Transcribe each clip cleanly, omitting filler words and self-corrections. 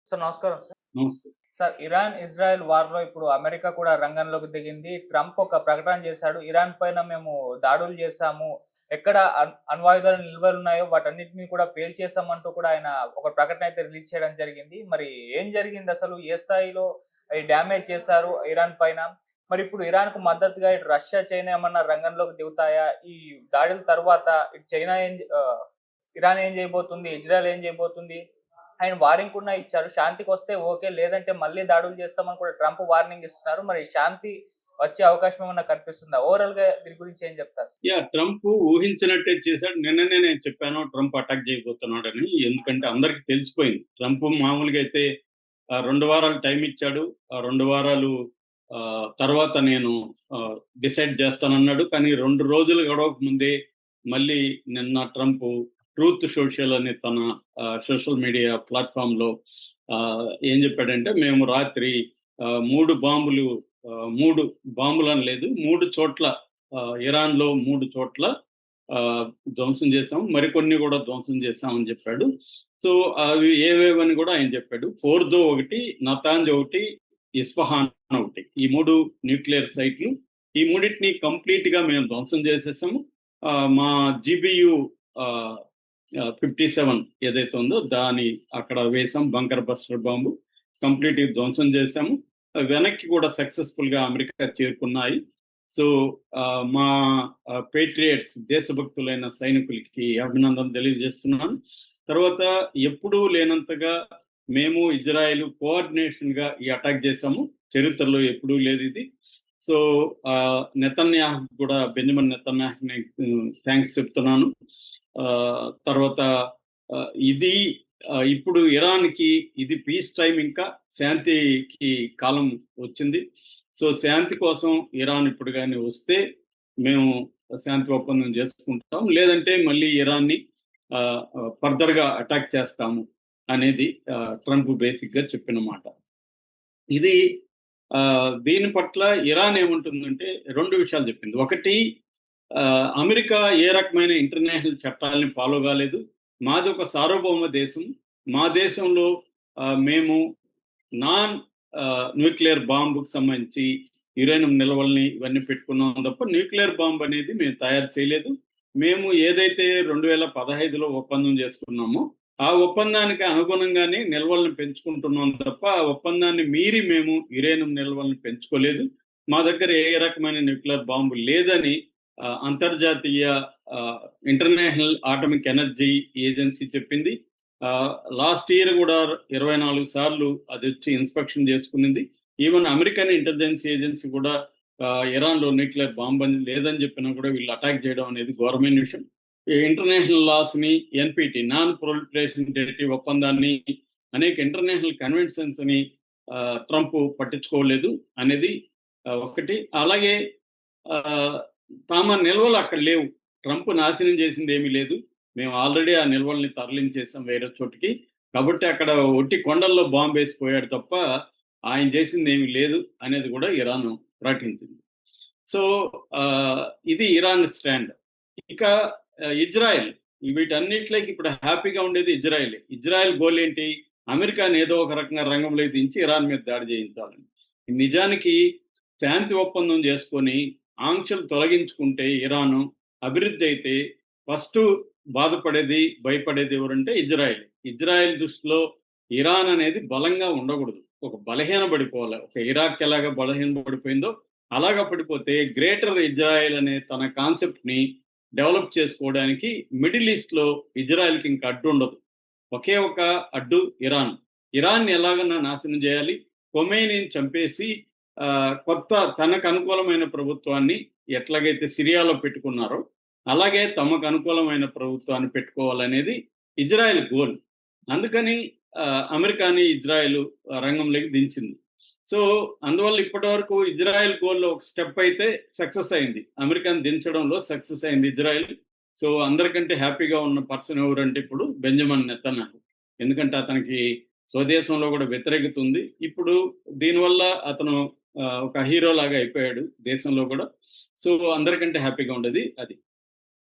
Sir నమస్కారం sir. నమస్తే. Sir Iran, Israel వార్‌లో ఇప్పుడు అమెరికా కూడా రంగంలోకి దిగింది. ట్రంప్ ఒక ప్రకటన చేశాడు. ఇరాన్ పైన మేము దాడులు చేశాము. ఎక్కడ అణ్వాయుధాలు నిల్వలున్నాయో వాటన్నిటిని కూడా పేల్చేసామంటూ కూడా ఆయన ఒక ప్రకటన అయితే రిలీజ్ చేయడం జరిగింది. మరి ఏం జరిగిందసలు? ఏ స్థాయిలో ఈ డ్యామేజ్ చేశారు ఇరాన్ పైన? మరిప్పుడు ఇరాన్‌కు మద్దతుగా ఇటు రష్యా, చైనా ఏమన్నా రంగంలోకి దిగుతాయా? ఈ దాడుల తర్వాత ఇటు ఇరాన్ ఏం చేయబోతుంది? ఇజ్రాయెల్ ఏం చేయబోతుంది? ఆయన వార్నింగ్ కూడా ఇచ్చారు. శాంతికొస్తే ఓకే. లేదంటే మళ్ళీ దాడులు చేస్తామని కూడా ట్రంప్ వార్నింగ్ ఇస్తున్నారు. మరి శాంతి వచ్చే అవకాశం ఏమన్నా కనిపిస్తుందా? ఓవరాల్‌గా దీని గురించి ఏం చెప్తారు? ట్రంప్ ఊహించినట్టే చేశాడు. నిన్ననే నేను చెప్పాను ట్రంప్ అటాక్ చేయబోతున్నాడని. ఎందుకంటే అందరికి తెలిసిపోయింది. ట్రంప్ మామూలుగా అయితే 2 వారాలు టైమ్ ఇచ్చాడు. ఆ 2 వారాలు తర్వాత నేను డిసైడ్ చేస్తానన్నాడు. కానీ 2 రోజులు గడవక ముందే మళ్ళీ నిన్న ట్రంప్ ట్రూత్ సోషల్ అనే తన సోషల్ మీడియా ప్లాట్‌ఫార్మ్‌లో ఏం చెప్పాడంటే, మేము రాత్రి 3 బాంబులు 3 బాంబులని లేదు 3 చోట్ల ఇరాన్‌లో 3 చోట్ల ధ్వంసం చేశాం. మరికొన్ని కూడా ధ్వంసం చేశామని చెప్పాడు. సో, అవి ఏవేవని కూడా ఆయన చెప్పాడు. ఫోర్దో ఒకటి, నతాంజ్ ఒకటి, ఇస్ఫహాన్ ఒకటి. ఈ 3 న్యూక్లియర్ సైట్లు. ఈ మూడిటిని కంప్లీట్‌గా మేము ధ్వంసం చేసేసాము. మా జీబీయూ 57 ఏదైతే ఉందో దాని అక్కడ వేసాం బంకర్ బస్టర్ బాంబు. కంప్లీట్‌గా ధ్వంసం చేశాము. వెనక్కి కూడా సక్సెస్‌ఫుల్‌గా అమెరికా చేరుకున్నాయి. సో, మా పేట్రియట్స్ దేశభక్తులైన సైనికులకి అభినందనలు తెలియజేస్తున్నాను. తర్వాత ఎప్పుడూ లేనంతగా మేము ఇజ్రాయెల్ కోఆర్డినేషన్‌గా ఈ అటాక్ చేశాము. చరిత్రలో ఎప్పుడూ లేదిది. సో, నెతన్యాహు కూడా బెంజమిన్ నెతన్యాహుని థాంక్స్ చెప్తున్నాను. తర్వాత ఇది ఇప్పుడు ఇరాన్‌కి ఇది పీస్ టైమ్, ఇంకా శాంతికి కాలం వచ్చింది. సో, శాంతి కోసం ఇరాన్ ఇప్పుడు గాని వస్తే మేము శాంతి ఒప్పందం చేసుకుంటాం. లేదంటే మళ్ళీ ఇరాన్‌ని ఫర్దర్‌గా అటాక్ చేస్తాము అనేది ట్రంప్ బేసిక్‌గా చెప్పిన మాట. ఇది దీని పట్ల ఇరాన్ ఏమంటుందంటే 2 విషయాలు చెప్పింది. ఒకటి, అమెరికా ఏ రకమైన ఇంటర్నేషనల్ చట్టాలని ఫాలో కాలేదు. మాది ఒక సార్వభౌమ దేశం. మా దేశంలో మేము నాన్ న్యూక్లియర్ బాంబుకి సంబంధించి యురేనియం నిల్వల్ని ఇవన్నీ పెట్టుకున్నాం తప్ప న్యూక్లియర్ బాంబ్ అనేది మేము తయారు చేయలేదు. మేము ఏదైతే 2015లో ఒప్పందం చేసుకున్నామో ఆ ఒప్పందానికి అనుగుణంగానే నిల్వల్ని పెంచుకుంటున్నాం తప్ప ఆ ఒప్పందాన్ని మీరి మేము యురేనియం నిల్వల్ని పెంచుకోలేదు. మా దగ్గర ఏ రకమైన న్యూక్లియర్ బాంబు లేదని అంతర్జాతీయ ఇంటర్నేషనల్ ఆటమిక్ ఎనర్జీ ఏజెన్సీ చెప్పింది. లాస్ట్ ఇయర్ కూడా 24 సార్లు అది వచ్చి ఇన్స్పెక్షన్ చేసుకునింది. ఈవెన్ అమెరికన్ ఇంటెలిజెన్స్ ఏజెన్సీ కూడా ఇరాన్‌లో న్యూక్లియర్ బాంబ్ అని లేదని చెప్పినా కూడా వీళ్ళు అటాక్ చేయడం అనేది ఘోరమైన విషయం. ఈ ఇంటర్నేషనల్ లాస్‌ని, ఎన్‌పిటి నాన్ ప్రొలిఫరేషన్ ట్రీటీ ఒప్పందాన్ని, అనేక ఇంటర్నేషనల్ కన్వెన్షన్స్‌ని ట్రంప్ పట్టించుకోలేదు అనేది ఒకటి. అలాగే ఆహ్, తమ నిల్వలు అక్కడ లేవు. ట్రంప్ నాశనం చేసింది ఏమీ లేదు. మేము ఆల్రెడీ ఆ నిల్వల్ని తరలించేసాం వేరే చోటికి. కాబట్టి అక్కడ ఒట్టి కొండల్లో బాంబేసిపోయాడు తప్ప ఆయన చేసిందేమీ లేదు అనేది కూడా ఇరాన్ ప్రకటించింది. సో, ఇది ఇరాన్ స్టాండ్. ఇక ఇజ్రాయెల్ వీటన్నిటిలోకి ఇప్పుడు హ్యాపీగా ఉండేది ఇజ్రాయెలే. ఇజ్రాయెల్ గోల్ ఏంటి? అమెరికాని ఏదో ఒక రకంగా రంగంలోకి దించి ఇరాన్ మీద దాడి చేయించాలని. నిజానికి శాంతి ఒప్పందం చేసుకొని ఆంక్షలు తొలగించుకుంటే ఇరాను అభివృద్ధి అయితే ఫస్ట్ బాధపడేది, భయపడేది ఎవరంటే ఇజ్రాయెల్. ఇజ్రాయెల్ దృష్టిలో ఇరాన్ అనేది బలంగా ఉండకూడదు. ఒక బలహీనపడిపోవాలి. ఒక ఇరాక్ ఎలాగా బలహీనపడిపోయిందో అలాగా పడిపోతే గ్రేటర్ ఇజ్రాయెల్ అనే తన కాన్సెప్ట్‌ని డెవలప్ చేసుకోవడానికి మిడిల్ ఈస్ట్‌లో ఇజ్రాయెల్‌కి ఇంకా అడ్డు ఉండదు. ఒకే ఒక అడ్డు ఇరాన్. ఇరాన్‌ని ఎలాగన్నా నాశనం చేయాలి. ఖొమైనీని చంపేసి కొత్త తనకు అనుకూలమైన ప్రభుత్వాన్ని ఎట్లాగైతే సిరియాలో పెట్టుకున్నారో, అలాగే తమకు అనుకూలమైన ప్రభుత్వాన్ని పెట్టుకోవాలనేది ఇజ్రాయెల్ గోల్. అందుకని అమెరికాని ఇజ్రాయెల్ రంగంలోకి దించింది. సో, అందువల్ల ఇప్పటివరకు ఇజ్రాయెల్ గోల్‌లో ఒక స్టెప్ అయితే సక్సెస్ అయింది. అమెరికాని దించడంలో సక్సెస్ అయింది ఇజ్రాయెల్. సో, అందరికంటే హ్యాపీగా ఉన్న పర్సన్ ఎవరంటే ఇప్పుడు బెంజమిన్ నెతన్యాహు. ఎందుకంటే అతనికి స్వదేశంలో కూడా వ్యతిరేకత ఉంది. ఇప్పుడు దీనివల్ల అతను ఒక హీరో లాగా అయిపోయాడు దేశంలో కూడా. సో, అందరికంటే హ్యాపీగా ఉండేది అది.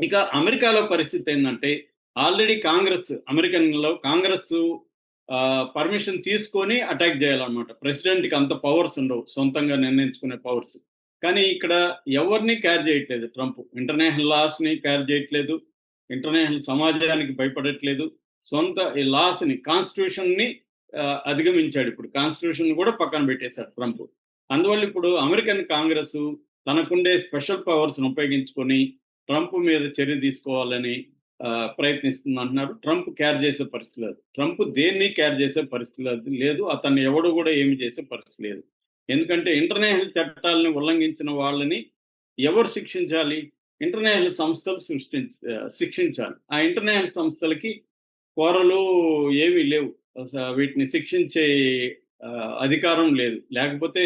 ఇక అమెరికాలో పరిస్థితి ఏందంటే ఆల్రెడీ కాంగ్రెస్ అమెరికన్‌లో కాంగ్రెస్ పర్మిషన్ తీసుకొని అటాక్ చేయాలన్నమాట. ప్రెసిడెంట్కి అంత పవర్స్ ఉండవు, సొంతంగా నిర్ణయించుకునే పవర్స్. కానీ ఇక్కడ ఎవరిని కేర్ చేయట్లేదు ట్రంప్. ఇంటర్నేషనల్ లాస్ని కేర్ చేయట్లేదు, ఇంటర్నేషనల్ సమాజానికి భయపడట్లేదు. సొంత ఈ లాస్ని, కాన్స్టిట్యూషన్ని అధిగమించాడు. ఇప్పుడు కాన్స్టిట్యూషన్ కూడా పక్కన పెట్టేశాడు ట్రంప్. అందువల్ల ఇప్పుడు అమెరికన్ కాంగ్రెస్ తనకుండే స్పెషల్ పవర్స్ను ఉపయోగించుకొని ట్రంప్ మీద చర్య తీసుకోవాలని ప్రయత్నిస్తుంది అంటున్నారు. ట్రంప్ కేర్ చేసే పరిస్థితి లేదు. ట్రంప్ దేన్ని కేర్ చేసే పరిస్థితి లేదు. అతన్ని ఎవడు కూడా ఏమి చేసే పరిస్థితి లేదు. ఎందుకంటే ఇంటర్నేషనల్ చట్టాలను ఉల్లంఘించిన వాళ్ళని ఎవరు శిక్షించాలి? ఇంటర్నేషనల్ సంస్థలు శిక్షించాలి. ఆ ఇంటర్నేషనల్ సంస్థలకి కోరలు ఏమీ లేవు. వీటిని శిక్షించే అధికారం లేదు. లేకపోతే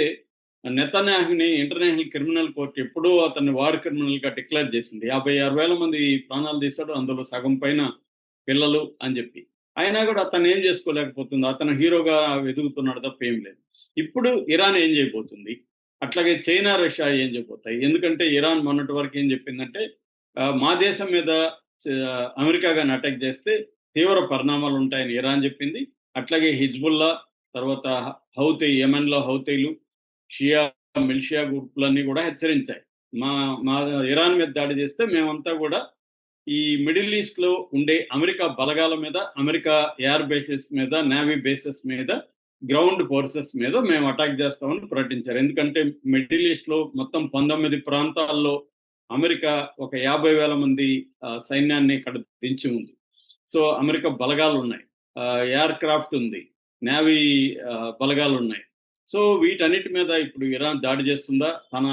నెతన్యాహుని ఇంటర్నేషనల్ క్రిమినల్ కోర్టు ఎప్పుడూ అతన్ని వార్ క్రిమినల్ గా డిక్లేర్ చేసింది. 56,000 మంది ప్రాణాలు తీశాడు, అందులో సగం పైన పిల్లలు అని చెప్పి. అయినా కూడా అతను ఏం చేసుకోలేకపోతుంది. అతను హీరోగా వెతుకుతున్నాడు తప్ప ఏం లేదు. ఇప్పుడు ఇరాన్ ఏం చేయబోతుంది, అట్లాగే చైనా, రష్యా ఏం చేయబోతాయి? ఎందుకంటే ఇరాన్ మొన్నటి వరకు ఏం చెప్పిందంటే మా దేశం మీద అమెరికా గాని అటాక్ చేస్తే తీవ్ర పరిణామాలు ఉంటాయని ఇరాన్ చెప్పింది. అట్లాగే హిజ్బుల్లా, తర్వాత హౌతీ, యెమెన్లో హౌతీలు, షియా మిలిషియా గ్రూపులన్నీ కూడా హెచ్చరించాయి. మా మా ఇరాన్ మీద దాడి చేస్తే మేమంతా కూడా ఈ మిడిల్ ఈస్ట్ లో ఉండే అమెరికా బలగాల మీద, అమెరికా ఎయిర్ బేసెస్ మీద, నేవీ బేసెస్ మీద, గ్రౌండ్ ఫోర్సెస్ మీద మేము అటాక్ చేస్తామని ప్రకటించారు. ఎందుకంటే మిడిల్ ఈస్ట్ లో మొత్తం 19 ప్రాంతాల్లో అమెరికా ఒక 50,000 మంది సైన్యాన్ని ఇక్కడ దించి ఉంది. సో అమెరికా బలగాలు ఉన్నాయి, ఎయిర్ క్రాఫ్ట్ ఉంది, నేవీ బలగాలు ఉన్నాయి. సో వీటన్నిటి మీద ఇప్పుడు ఇరాన్ దాడి చేస్తుందా? తన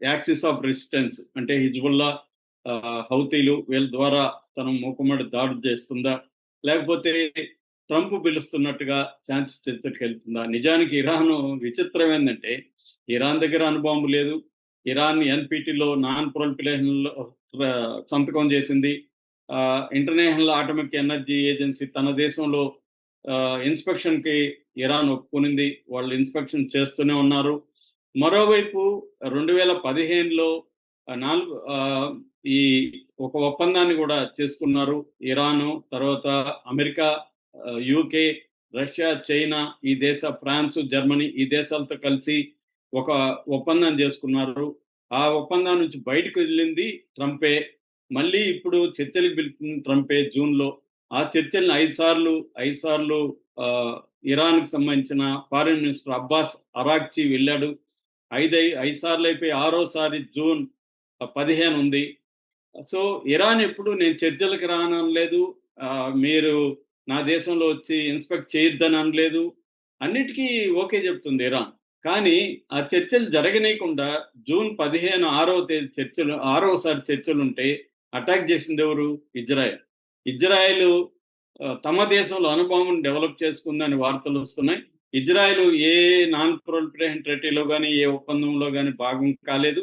యాక్సిస్ ఆఫ్ రెసిస్టెన్స్ అంటే హిజ్బుల్లా, హౌతీలు వీళ్ళ ద్వారా తన మూకుమ్మడి దాడి చేస్తుందా? లేకపోతే ట్రంప్ పిలుస్తున్నట్టుగా శాంతి చర్చలకు వెళ్తుందా? నిజానికి ఇరాన్ విచిత్రం ఏంటంటే ఇరాన్ దగ్గర అణుబాంబు లేదు. ఇరాన్ ఎన్పిటిలో, నాన్ ప్రొలిఫరేషన్లో సంతకం చేసింది. ఇంటర్నేషనల్ అటామిక్ ఎనర్జీ ఏజెన్సీ తన దేశంలో ఇన్స్పెక్షన్ కి ఇరాన్ ఒప్పుకునింది. వాళ్ళు ఇన్స్పెక్షన్ చేస్తూనే ఉన్నారు. మరోవైపు 2015లో ఈ ఒక ఒప్పందాన్ని కూడా చేసుకున్నారు. ఇరాను, తర్వాత అమెరికా, యూకే, రష్యా, చైనా, ఈ దేశ ఫ్రాన్స్, జర్మనీ, ఈ దేశాలతో కలిసి ఒక ఒప్పందం చేసుకున్నారు. ఆ ఒప్పందం నుంచి బయటకు వెళ్ళింది ట్రంపే. మళ్ళీ ఇప్పుడు చర్చలకు పిలుస్తుంది ట్రంపే జూన్లో. ఆ చర్చల్ని 5 సార్లు ఇరాన్కి సంబంధించిన ఫారిన్ మినిస్టర్ అబ్బాస్ అరాక్చి వెళ్ళాడు. 5 సార్లు అయిపోయి 6వసారి జూన్ 15 ఉంది. సో ఇరాన్ ఎప్పుడు నేను చర్చలకు రానలేదు, మీరు నా దేశంలో వచ్చి ఇన్స్పెక్ట్ చేయొద్దని అనలేదు, అన్నిటికీ ఓకే చెప్తుంది ఇరాన్. కానీ ఆ చర్చలు జరగనీయకుండా జూన్ 15 6వ తేదీ చర్చలు, 6వసారి చర్చలు ఉంటే అటాక్ చేసింది ఎవరు? ఇజ్రాయెల్ తమ దేశంలో అణుబాంబును డెవలప్ చేసుకుందని వార్తలు వస్తున్నాయి. ఇజ్రాయెల్ ఏ నాన్ ప్రొలిఫరేషన్ ట్రీటీలో కానీ, ఏ ఒప్పందంలో కానీ భాగం కాలేదు.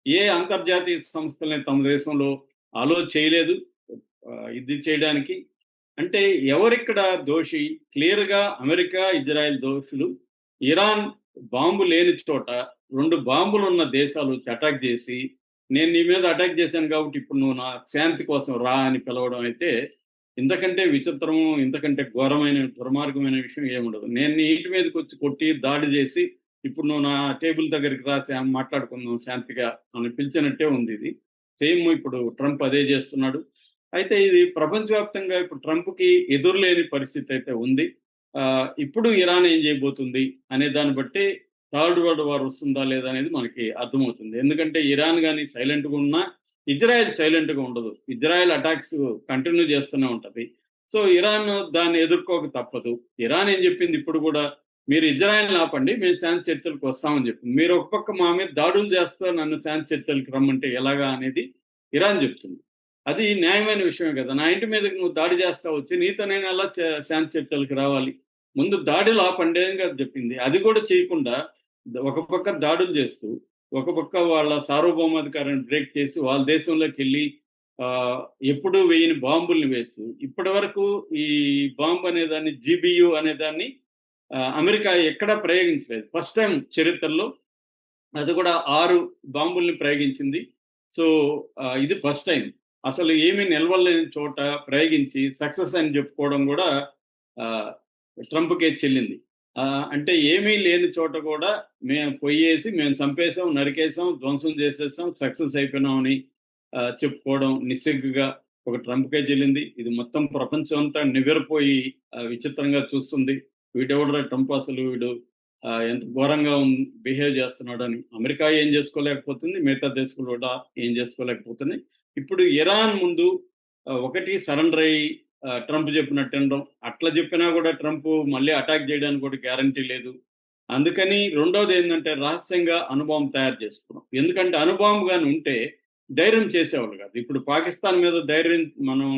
ఏ అంతర్జాతీయ సంస్థల్ని తమ దేశంలో అలో చేయలేదు ఇది చేయడానికి. అంటే ఎవరిక్కడ దోషి? క్లియర్గా అమెరికా, ఇజ్రాయెల్ దోషులు. ఇరాన్ బాంబు లేని చోట 2 బాంబులు ఉన్న దేశాలు వచ్చి అటాక్ చేసి, నేను నీ మీద అటాక్ చేశాను కాబట్టి ఇప్పుడు నువ్వు నా శాంతి కోసం రా అని పిలవడం అయితే ఇంతకంటే విచిత్రము, ఇంతకంటే ఘోరమైన దుర్మార్గమైన విషయం ఏముండదు. నేను నీ ఇంటి మీదకి వచ్చి కొట్టి దాడి చేసి ఇప్పుడు నువ్వు నా టేబుల్ దగ్గరికి రా, మాట్లాడుకుందాం శాంతిగా అని పిలిచినట్టే ఉంది ఇది. సేమ్ ఇప్పుడు ట్రంప్ అదే చేస్తున్నాడు. అయితే ఇది ప్రపంచవ్యాప్తంగా ఇప్పుడు ట్రంప్కి ఎదురులేని పరిస్థితి అయితే ఉంది. ఇప్పుడు ఇరాన్ ఏం చేయబోతుంది అనే దాన్ని బట్టి థర్డ్ వరల్డ్ వార్ వస్తుందా లేదా అనేది మనకి అర్థమవుతుంది. ఎందుకంటే ఇరాన్ కానీ సైలెంట్గా ఉన్నా ఇజ్రాయెల్ సైలెంట్గా ఉండదు. ఇజ్రాయెల్ అటాక్స్ కంటిన్యూ చేస్తూనే ఉంటుంది. సో ఇరాన్ దాన్ని ఎదుర్కోక తప్పదు. ఇరాన్ ఏం చెప్పింది ఇప్పుడు కూడా, మీరు ఇజ్రాయెల్ని ఆపండి, మేము శాంతి చర్చలకు వస్తామని చెప్పింది. మీరు ఒక పక్క మా మీద దాడులు చేస్తా నన్ను శాంతి చర్చలకు రమ్మంటే ఎలాగా అనేది ఇరాన్ చెప్తుంది. అది న్యాయమైన విషయమే కదా. నా ఇంటి మీదకి నువ్వు దాడి చేస్తా వచ్చి నీతో నేను ఎలా శాంతి చర్చలకు రావాలి? ముందు దాడులు ఆపండి అని కదా చెప్పింది. అది కూడా చేయకుండా ఒక పక్క దాడులు చేస్తూ, ఒక పక్క వాళ్ళ సార్వభౌమాధికారాన్ని బ్రేక్ చేసి వాళ్ళ దేశంలోకి వెళ్ళి ఎప్పుడు వేయని బాంబుల్ని వేస్తూ, ఇప్పటి వరకు ఈ బాంబు అనేదాన్ని, GBU అనేదాన్ని అమెరికా ఎక్కడా ప్రయోగించలేదు. ఫస్ట్ టైం చరిత్రలో అది కూడా 6 బాంబుల్ని ప్రయోగించింది. సో ఇది ఫస్ట్ టైం. అసలు ఏమీ నిల్వలేని చోట ప్రయోగించి సక్సెస్ అని చెప్పుకోవడం కూడా ట్రంప్కే చెల్లింది. అంటే ఏమీ లేని చోట కూడా మేము పొయ్యేసి మేము చంపేసాం, నరికేసాం, ధ్వంసం చేసేసాం, సక్సెస్ అయిపోయినామని చెప్పుకోవడం నిస్సిగ్గుగా ఒక ట్రంప్కే చెల్లింది. ఇది మొత్తం ప్రపంచం అంతా నివ్వెరపోయి విచిత్రంగా చూస్తుంది. వీడెవడురా ట్రంప్, అసలు వీడు ఎంత ఘోరంగా బిహేవ్ చేస్తున్నాడని. అమెరికా ఏం చేసుకోలేకపోతుంది, మిగతా దేశాలు కూడా ఏం చేసుకోలేకపోతున్నాయి. ఇప్పుడు ఇరాన్ ముందు ఒకటి సరెండర్ అయ్యి ట్రంప్ చెప్పినట్టు వినడం, అట్లా చెప్పినా కూడా ట్రంప్ మళ్ళీ అటాక్ చేయడానికి కూడా గ్యారంటీ లేదు. అందుకని రెండోది ఏంటంటే రహస్యంగా అణుబాంబు తయారు చేసుకోవడం. ఎందుకంటే అణుబాంబు గాని ఉంటే ధైర్యం చేసేవాళ్ళు కాదు. ఇప్పుడు పాకిస్తాన్ మీద ధైర్యం మనం